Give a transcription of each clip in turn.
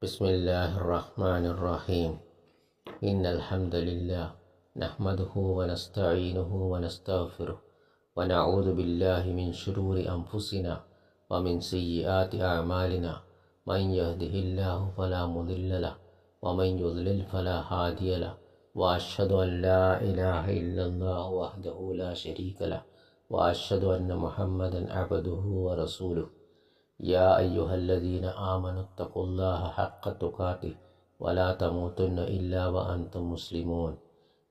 بسم الله الرحمن الرحيم إن الحمد لله نحمده ونستعينه ونستغفره ونعوذ بالله من شرور أنفسنا ومن سيئات أعمالنا من يهده الله فلا مضل له ومن يضلل فلا هادي له وأشهد أن لا إله إلا الله وحده لا شريك له وأشهد أن محمدا عبده ورسوله يا أيها الذين آمنوا اتقوا الله حق تقاته ولا تموتن إلا وأنتم مسلمون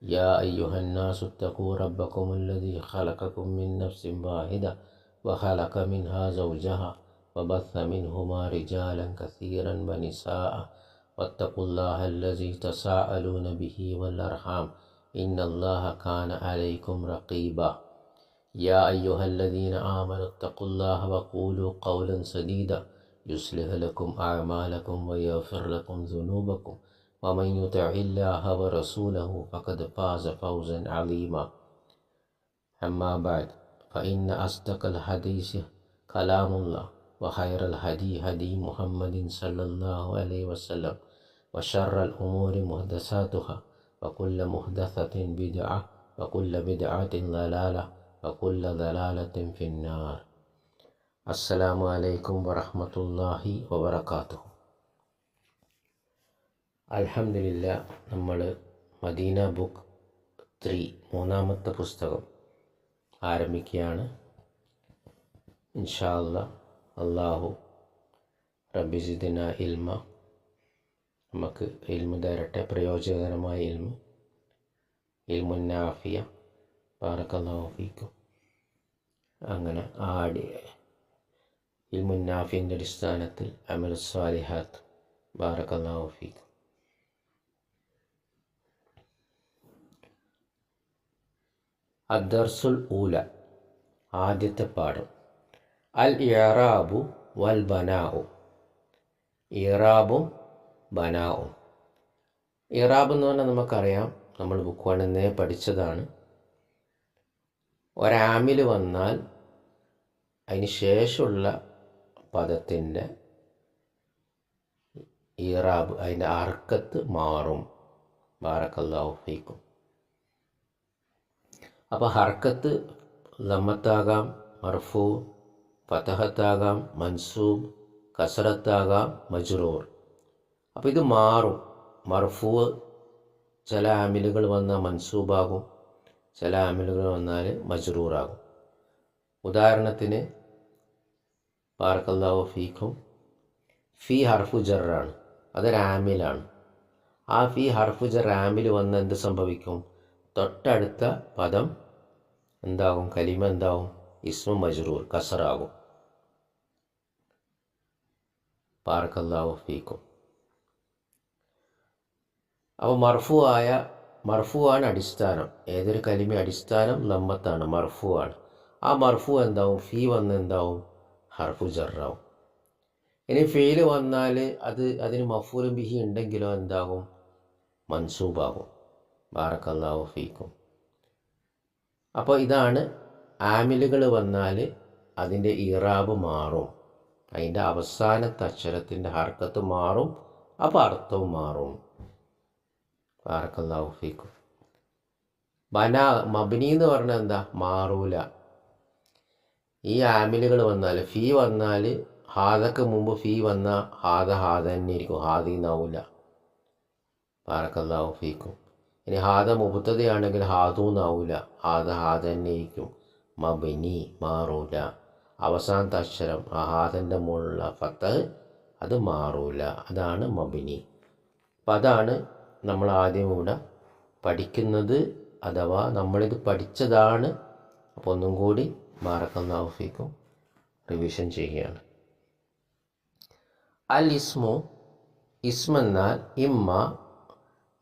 يا أيها الناس اتقوا ربكم الذي خلقكم من نفس واحدة وخلق منها زوجها وبث منهما رجالا كثيرا ونساء واتقوا الله الذي تساءلون به والأرحام إن الله كان عليكم رقيبا يا أيها الذين آمنوا اتقوا الله وقولوا قولا سديدا يصلح لكم أعمالكم ويغفر لكم ذنوبكم ومن يطع الله ورسوله فقد فاز فوزا عظيما أما بعد فإن أصدق الحديث كلام الله وخير الهدي هدي محمد صلى الله عليه وسلم وشر الأمور محدثاتها وكل محدثة بدعة وكل بدعة ضلالة وكل ضلالة في النار. السلام عليكم ورحمة الله وبركاته. അൽഹംദുലില്ലാ, നമ്മൾ Medina book 3 മൂന്നാമത്തെ പുസ്തകം ആരംഭിക്കുകയാണ്. ഇൻഷാ അല്ലാഹ്. അല്ലാഹു റബ്ബി സിദ്നാ ഇൽമ, നമുക്ക് ഇൽമു തരട്ടെ, പ്രയോജനകരമായ ഇൽമുൻ നാഫിയ. ബാറക്കല്ലാഹു ഫീക്കും. അങ്ങനെ ഇൽമുൻ നാഫിൻ്റെ അടിസ്ഥാനത്തിൽ അമൽ സ്വാലിഹാത്ത്. ബാറക്കല്ലാഹു ഫീക്കും. അദ്ദർസുൽ ഊല, ആദ്യത്തെ പാഠം. അൽ ഇറാബു വൽ ബനാഉ. ഇറാബും ബനാഉം. ഇറാബ് എന്ന് പറഞ്ഞാൽ നമുക്കറിയാം, നമ്മൾ ബുക്ക് വണ്ണേ പഠിച്ചതാണ്. ഒരാമിൽ വന്നാൽ അതിന് ശേഷമുള്ള പദത്തിൻ്റെ ഇറാബ്, അതിൻ്റെ ഹർക്കത്ത് മാറും. ബാറക്കല്ലാഹു ഫീക്കും. അപ്പോൾ ഹർക്കത്ത് ലമ്മത്താകാം, മർഫൂ, ഫതഹത്താകാം, മൻസൂബ്, കസറത്താകാം, മജ്റൂർ. അപ്പോൾ ഇത് മാറും. മർഫൂ ചില ആമിലുകൾ വന്നാൽ മൻസൂബാകും, ചില ആമിലുകൾ വന്നാൽ മജ്റൂറാകും. ഉദാഹരണത്തിന് ബാറക്കല്ലാഹു ഫീക്കും, ഫി ഹർഫു ജറാണ്, അതൊരു ആമിലാണ്. ആ ഫി ഹർഫു ജർ ആമിൽ വന്ന് എന്ത് സംഭവിക്കും? തൊട്ടടുത്ത പദം എന്താകും? കലിമ എന്താവും? ഇസ്മു മജ്റൂർ, കസറാകും. ബാറക്കല്ലാഹു ഫീക്കും. അപ്പോൾ മർഫു ആണ് അടിസ്ഥാനം. ഏതൊരു കലിമ അടിസ്ഥാനം ലമ്മത്താണ്, മർഫു ആണ്. ആ മർഫു എന്താവും? ഫീ വന്ന് എന്താവും? ഹർഫു ജറാവും. ഇനി ഫീല് വന്നാൽ അതിന് മഫൂലും ബിഹി ഉണ്ടെങ്കിലോ എന്താകും? മൻസൂബാകും. ബാറക്കല്ലാഹു ഫീക്കും. അപ്പോൾ ഇതാണ്, ആമിലുകൾ വന്നാൽ അതിൻ്റെ ഇറാബ് മാറും, അതിൻ്റെ അവസാനത്തെ അക്ഷരത്തിൻ്റെ ഹർക്കത്ത് മാറും, അപ്പോൾ അർത്ഥവും മാറും. ബാറക്കല്ലാഹു ഫീക്കും. മബ്നി എന്ന് പറഞ്ഞാൽ എന്താ? മാറൂല. ഈ ആമിലുകൾ വന്നാൽ, ഫീ വന്നാൽ, ഹാദക്ക് മുമ്പ് ഫീ വന്നാൽ ഹാദ തന്നെ ഇരിക്കും, ഹാദീന്നാവൂല. ബാറക്കല്ലാഹു ഫീക്കും. ഇനി ഹാദ മുബ്തദയാണെങ്കിൽ ഹാദൂന്നാവൂല, ഹാദ തന്നെ ഇരിക്കും. മബ്നി മാറൂല. അവസാനത്തെ അക്ഷരം ഹാദൻ്റെ മുകളിലുള്ള ഫതഹ്, അത് മാറൂല. അതാണ് മബ്നി. അപ്പം അതാണ് നമ്മൾ ആദ്യം ഇവിടെ പഠിക്കുന്നത്, അഥവാ നമ്മളിത് പഠിച്ചതാണ്. അപ്പോൾ ഒന്നും കൂടി ബാറക്കല്ലാഹു ഫീക്കും റിവിഷൻ ചെയ്യുകയാണ്. അൽ ഇസ്മു, ഇസ്മെന്നാൽ ഇമ്മ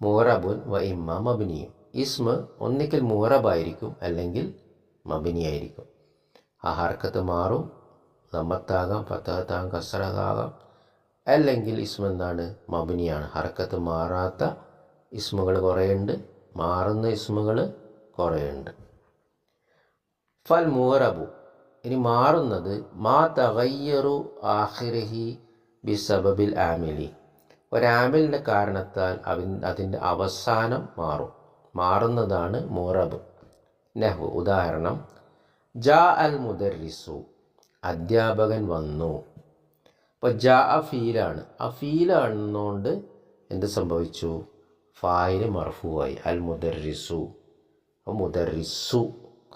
മുഅറബുൻ വ ഇമ്മ മബ്നിയും. ഇസ്മ ഒന്നിക്കൽ മുഅറബായിരിക്കും, അല്ലെങ്കിൽ മബ്നി ആയിരിക്കും. ആ ഹർക്കത്ത് മാറും, ലമ്മത്താകാം, ഫതഹത്താകാം, കസറത്താകാം. അല്ലെങ്കിൽ ഇസ്മ എന്താണ്? മബ്നിയാണ്. ഹർക്കത്ത് മാറാത്ത ഇസ്മുകൾ കുറേയുണ്ട്, മാറുന്ന ഇസ്മുകൾ കുറേയുണ്ട്. ഫൽ മുഅറബു, ഇനി മാറുന്നത് മാ തഗയ്യറു ആഖിറഹി ബിസബബിൽ ആമിലി, ഒരാമിലിൻ്റെ കാരണത്താൽ അതിൻ്റെ അവസാനം മാറുന്നതാണ് മുറബ്. നഹ്വ് ഉദാഹരണം ജാ അൽ മുദർരിസു, അധ്യാപകൻ വന്നു. അപ്പോൾ ജാ ഫീലാണ്. ആ ഫീലാണെന്നുകൊണ്ട് എന്ത് സംഭവിച്ചു? ഫായില് മർഫൂവായി, അൽ മുദർരിസു. അപ്പോൾ മുദർരിസു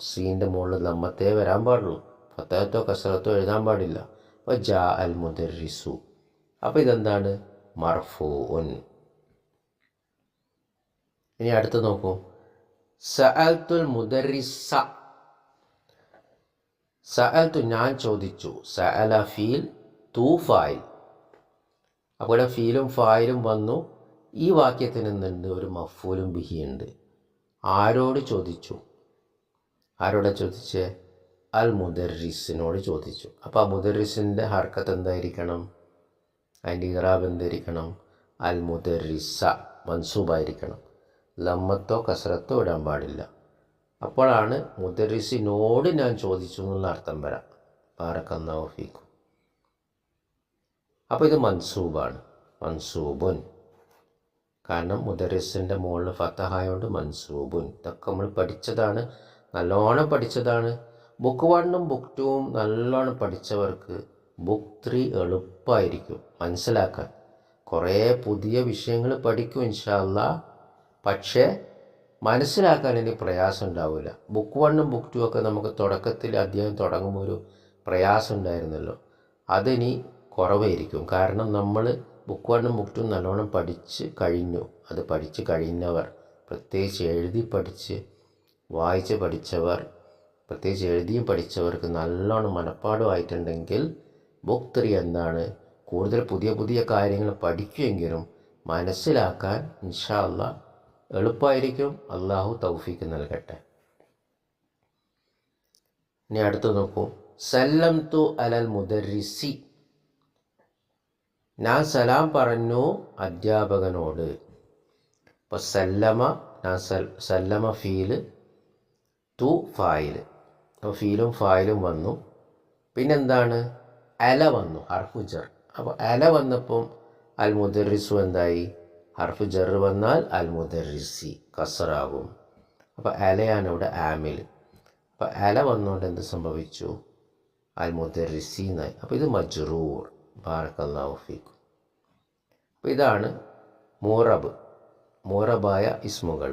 സീൻ്റെ മുകളിൽ നമ്മത്തേ വരാൻ പാടുള്ളൂ, ഫത്തഹത്തോ കസറത്തോ എഴുതാൻ പാടില്ല. അപ്പോൾ ജാ അൽ മുദർരിസു. അപ്പോൾ ഇതെന്താണ്? മർഫൂഉൻ. ഇനി അടുത്ത് നോക്കൂ, സഅൽത്തുൽ മുദർരിസ. സഅൽത്തു ഞാൻ ചോദിച്ചു, സഅല ഫീൽ, തു ഫായിൽ. അപ്പോൾ ഇവിടെ ഫീലും ഫായിലും വന്നു. ഈ വാക്യത്തിന് എന്തുണ്ട്? ഒരു മഫ്ഊലും ബിഹി ഉണ്ട്. ആരോട് ചോദിച്ചു? ആരോടെ ചോദിച്ചേ? അൽ മുദർരിസിനോട് ചോദിച്ചു. അപ്പോൾ ആ മുദർരിസിൻ്റെ ഹർക്കത്ത് എന്തായിരിക്കണം? അതിൻ്റെ ഇറാബ് എന്തായിരിക്കണം? അൽ മുദർരിസ, മൻസൂബായിരിക്കണം. ലമ്മത്തോ കസറത്തോ ഇടാൻ പാടില്ല. അപ്പോഴാണ് മുദർരിസിനോട് ഞാൻ ചോദിച്ചു എന്നുള്ള അർത്ഥം വരാം. ബാറക്കല്ലാഹു ഫീക്കും. അപ്പോൾ ഇത് മൻസൂബാണ്, മൻസൂബുൻ. കാരണം മുദർരിസിൻ്റെ മുകളിൽ ഫത്തഹായോണ്ട് മൻസൂബുൻ. ഇതൊക്കെ നമ്മൾ പഠിച്ചതാണ്, നല്ലോണം പഠിച്ചതാണ്. ബുക്ക് 1ഉം ബുക്ക് 2ഉം നല്ലോണം പഠിച്ചവർക്ക് ബുക്ക് 3 എളുപ്പമായിരിക്കും മനസ്സിലാക്കാൻ. കുറേ പുതിയ വിഷയങ്ങൾ പഠിക്കും ഇൻഷാ അല്ലാഹ്. പക്ഷേ മനസ്സിലാക്കാൻ ഇനി പ്രയാസം ഉണ്ടാവില്ല. ബുക്ക് 1ഉം ബുക്ക് 2 ഒക്കെ നമുക്ക് തുടക്കത്തിൽ അധ്യായം തുടങ്ങുമ്പോൾ ഒരു പ്രയാസം ഉണ്ടായിരുന്നല്ലോ, അതിനി കുറവായിരിക്കും. കാരണം നമ്മൾ ബുക്ക് 1ഉം ബുക്ക് 2ഉം നല്ലോണം പഠിച്ച് കഴിഞ്ഞു. അത് പഠിച്ച് കഴിഞ്ഞവർ, പ്രത്യേകിച്ച് എഴുതി പഠിച്ച് വായിച്ച് പഠിച്ചവർ, പ്രത്യേകിച്ച് എഴുതിയും പഠിച്ചവർക്ക് നല്ലോണം മനപ്പാടുമായിട്ടുണ്ടെങ്കിൽ ബുക്ക് 3 എന്താണ്? കൂടുതൽ പുതിയ പുതിയ കാര്യങ്ങൾ പഠിക്കുമെങ്കിലും മനസ്സിലാക്കാൻ ഇൻഷാ അല്ലാഹ് എളുപ്പമായിരിക്കും. അള്ളാഹു തൗഫീക്ക് നൽകട്ടെ. ഇനി അടുത്ത് നോക്കൂ, സല്ലംതു അലൽ മുദർരിസി. ഞാൻ സലാം പറഞ്ഞു അധ്യാപകനോട്. അപ്പോൾ സല്ലമ, ഞാൻ സല്ലമ ഫീല്, തു ഫായില്. അപ്പോൾ ഫീലും ഫായിലും വന്നു. പിന്നെന്താണ്? അല വന്നു, ഹർഫു ജർ. അപ്പോൾ അല വന്നപ്പം അൽ മുദർരിസു എന്തായി? ഹർഫു ജർ വന്നാൽ അൽ മുദർരിസി കസറാകും. അപ്പോൾ അലയാണ് ഇവിടെ ആമിൽ. അപ്പോൾ അല വന്നുകൊണ്ട് എന്ത് സംഭവിച്ചു? അൽ മുദർരിസി എന്നായി. അപ്പോൾ ഇത് മജ്റൂർ. ബാറക്കല്ലാഹു ഫീക്കും. അപ്പോൾ ഇതാണ് മുറബ്, മുറബായ ഇസ്മുകൾ.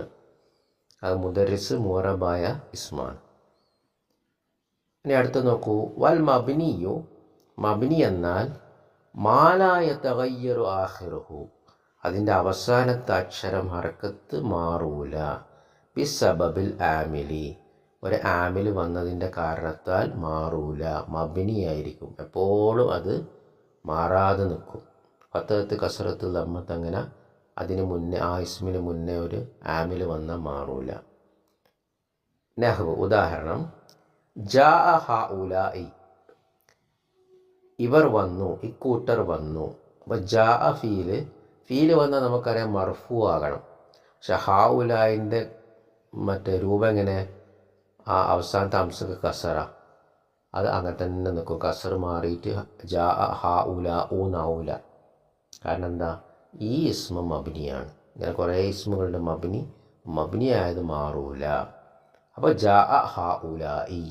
അത് മുദർരിസ് മുറബായ ഇസ്മാണ്. ഇനി അടുത്ത് നോക്കൂ, വൽ മബ്നിയു. മബ്നി എന്നാൽ മാലായ തഗയ്യറു ആഖിറുഹു, അതിൻ്റെ അവസാനത്തെ അക്ഷരം ഹർക്കത്ത് മാറൂല. ബിസബബിൽ ആമിലി, ഒരു ആമിൽ വന്നതിൻ്റെ കാരണത്താൽ മാറൂല, മബ്നി ആയിരിക്കും. എപ്പോഴും അത് മാറാതെ നിൽക്കും. ഫത്തഹത്ത് കസറത്ത് ലമ്മത്ത് അങ്ങനെ അതിന് മുന്നേ, ആ ഇസ്മിന് മുന്നേ ഒരു ആമിൽ വന്നാൽ മാറൂല. നഹ്വ് ഉദാഹരണം ജാ ഹഉലാഇ, ഇവർ വന്നു, ഇക്കൂട്ടർ വന്നു. അപ്പോൾ ജാ ഫീല് വന്നാൽ നമുക്കറിയാം മർഫൂ ആകണം. പക്ഷെ ഹഉലായിൻ്റെ മറ്റേ രൂപം എങ്ങനെ? ആ അവസാനത്തെ അംസക്ക് കസറ, അത് അങ്ങനെ തന്നെ നിൽക്കും. കസർ മാറിയിട്ട് ജാ ഹഉലാ ഊന്നാവൂല. കാരണം എന്താ? ഈ ഇസ്മ മബ്നിയാണ്. ഇങ്ങനെ കുറേ ഇസ്മുകളുടെ മബ്നി ആയത് മാറൂല. അപ്പോൾ ജാ ഹഉലാഇ,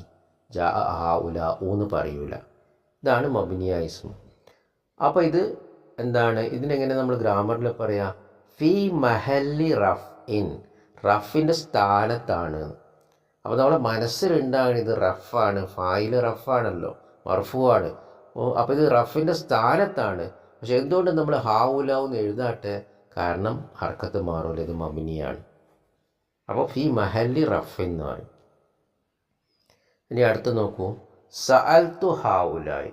ജാ ഹഉലാ ഊന്ന് പറയൂല. ഇതാണ് മബ്നിയായ ഇസ്മ. അപ്പോൾ ഇത് എന്താണ്? ഇതിനെങ്ങനെ നമ്മൾ ഗ്രാമറിൽ പറയാം? ഫി മഹല്ലി റഫ് ഇൻ, റഫിൻ്റെ സ്ഥാനത്താണ്. അപ്പോൾ നമ്മളെ മനസ്സിലുണ്ടാകുന്നത് ഇത് റഫാണ്, ഫായിൽ റഫാണല്ലോ, മർഫൂ ആണ്. അപ്പോൾ ഇത് റഫിൻ്റെ സ്ഥാനത്താണ്. പക്ഷെ എന്തുകൊണ്ട് നമ്മൾ ഹാവുലാവെന്ന് എഴുതാട്ടെ? കാരണം ഹർക്കത്ത് മാറൂല, ഇത് മബ്നിയാണ്. അപ്പോൾ ഫി മഹല്ലി റഫ് എന്ന് പറയും. ഇനി അടുത്ത് നോക്കൂ, സഅൽതു ഹാവുലായി,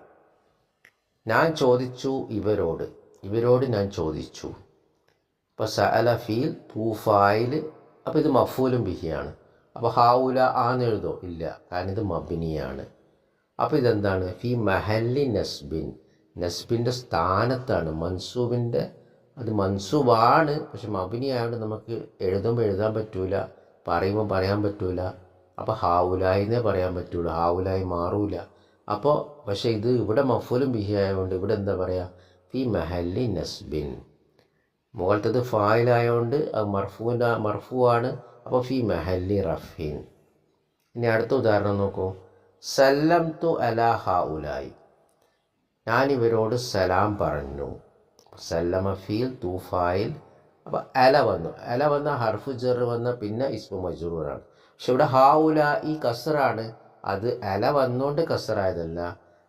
ഞാൻ ചോദിച്ചു ഇവരോട്, ഇവരോട് ഞാൻ ചോദിച്ചു. അപ്പോൾ സഅല ഫീൽ, തു ഫായിൽ. അപ്പോൾ ഇത് മഫൂലും ബിഹിയാണ്. അപ്പോൾ ഹാവുല ആന്ന് എഴുതോ? ഇല്ല, കാരണം ഇത് മബ്നിയാണ്. അപ്പോൾ ഇതെന്താണ്? ഫി മഹല്ലി നസ്ബിൻ, നസ്ബിൻ്റെ സ്ഥാനത്താണ്. മൻസൂബിൻ്റെ, അത് മൻസൂബാണ്, പക്ഷെ മബ്നി ആയതുകൊണ്ട് നമുക്ക് എഴുതുമ്പോൾ എഴുതാൻ പറ്റൂല, പറയുമ്പോൾ പറയാൻ പറ്റൂല. അപ്പോൾ ഹാവുലായിന്നേ പറയാൻ പറ്റുള്ളൂ, ഹാവുലായി മാറൂല. അപ്പോൾ പക്ഷേ ഇത് ഇവിടെ മഫൂലും ബിഹി ആയതുകൊണ്ട് ഇവിടെ എന്താ പറയുക? ഫി മഹല്ലി നസ്ബിൻ. മുകളിലത്തത് ഫായിലായതുകൊണ്ട് അത് മർഫുവാണ്. അപ്പോൾ ഫി മഹല്ലി റഫീൻ. ഇനി അടുത്ത ഉദാഹരണം നോക്കൂ. സല്ലം തു അലാ ഹൗലായി, ഞാനിവരോട് സലാം പറഞ്ഞു. സല്ലമ ഫീൽ, തൂഫായിൽ. അപ്പോൾ അല വന്ന ഹർഫു ജർ വന്ന പിന്നെ ഇസ്മു മജ്റൂറാണ്. പക്ഷെ ഇവിടെ ഹൗലായി കസറാണ്. അത് അല വന്നുകൊണ്ട് കസറായതല്ല,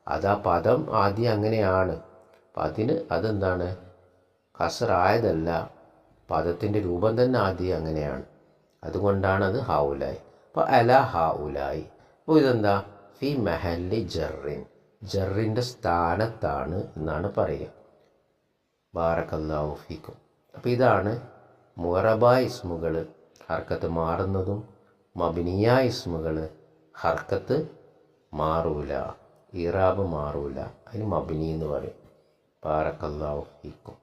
അത് ആ പദം ആദ്യം അങ്ങനെയാണ്. അപ്പം അതെന്താണ്, കസറായതല്ല, പദത്തിൻ്റെ രൂപം തന്നെ ആദ്യം അങ്ങനെയാണ്. അതുകൊണ്ടാണ് അത് ഹൗലായി. അപ്പോൾ അല ഹൗലായി. അപ്പോൾ ഇതെന്താ, ഫി മഹല്ലി ജറിൻ, ജറിൻ്റെ സ്ഥാനത്താണ് എന്നാണ് പറയുക. ബാറക്കല്ലാഹു ഫീക്കും. അപ്പോൾ ഇതാണ് മുഅറബായ ഇസ്മുകൾ ഹർക്കത്ത് മാറുന്നതും മബ്നിയായ ഇസ്മുകൾ ഹർക്കത്ത് മാറൂല, ഇറാബ് മാറൂല. അതിന് മബ്നി എന്ന് പറയും. ബാറക്കല്ലാഹു ഫീക്കും.